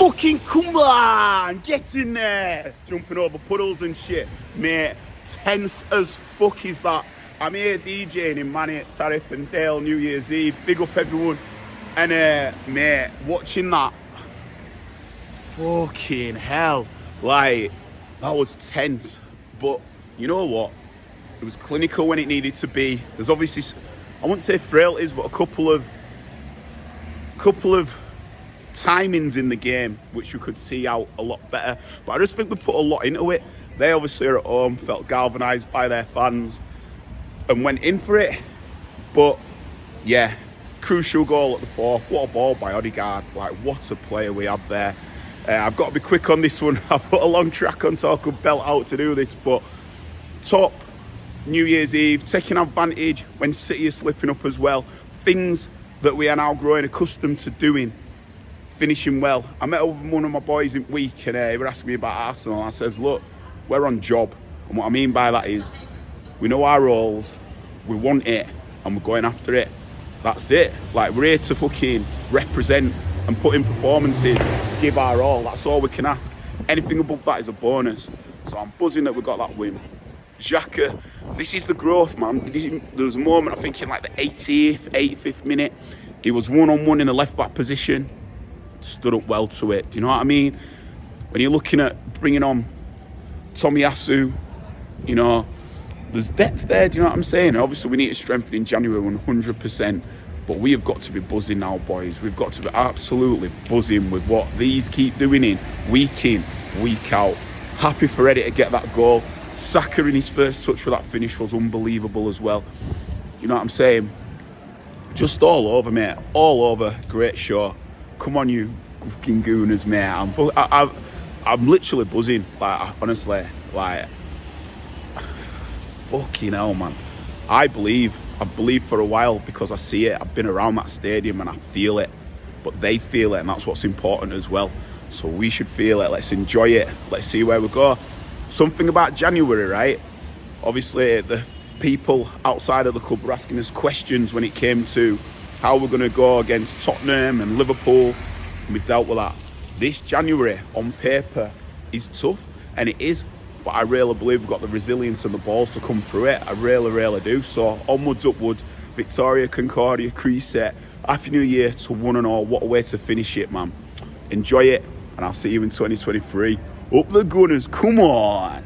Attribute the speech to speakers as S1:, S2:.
S1: Fucking come on, get in there. Jumping over puddles and shit. Mate, tense as fuck is that. I'm here DJing in Manny at Tariff and Dale New Year's Eve. Big up everyone. And mate, watching that. Fucking hell. Like, that was tense. But you know what? It was clinical when it needed to be. There's obviously, I wouldn't say frailties, but a couple of timings in the game which we could see out a lot better. But I just think we put a lot into it. They obviously are at home, felt galvanised by their fans and went in for it. But yeah, crucial goal at the fourth. What a ball by Odegaard. Like, what a player we have there. I've got to be quick on this one. I put a long track on so I could belt out to do this. But top New Year's Eve, taking advantage when City is slipping up as well. Things that we are now growing accustomed to doing. Finishing well. I met up with one of my boys in week and he were asking me about Arsenal. I says, look, we're on job. And what I mean by that is we know our roles, we want it, and we're going after it. That's it. Like, we're here to fucking represent and put in performances, give our all. That's all we can ask. Anything above that is a bonus. So I'm buzzing that we got that win. Xhaka, this is the growth, man. There was a moment, I think, in like the 80th, 85th minute. He was one-on-one in the left-back position. Stood up well to it. Do you know what I mean? When you're looking at bringing on Tomiyasu, you know, there's depth there. Do you know what I'm saying? Obviously, we need to strengthen in January 100%. But we have got to be buzzing now, boys. We've got to be absolutely buzzing with what these keep doing in, week out. Happy for Eddie to get that goal. Saka in his first touch for that finish was unbelievable as well. You know what I'm saying? Just all over, mate. All over. Great show. Come on, you fucking gooners, mate. I'm literally buzzing. Like, honestly, like, fucking hell, man. I've believed for a while because I see it. I've been around that stadium and I feel it. But they feel it, and that's what's important as well. So we should feel it. Let's enjoy it. Let's see where we go. Something about January, right? Obviously, the people outside of the club were asking us questions when it came to how we're going to go against Tottenham and Liverpool. And we dealt with that. This January, on paper, is tough, and it is. But I really believe we've got the resilience and the balls to come through it. I really do. So onwards, upwards, Victoria, Concordia, Creaset. Happy New Year to one and all. What a way to finish it, man. Enjoy it, and I'll see you in 2023. Up the Gunners, come on.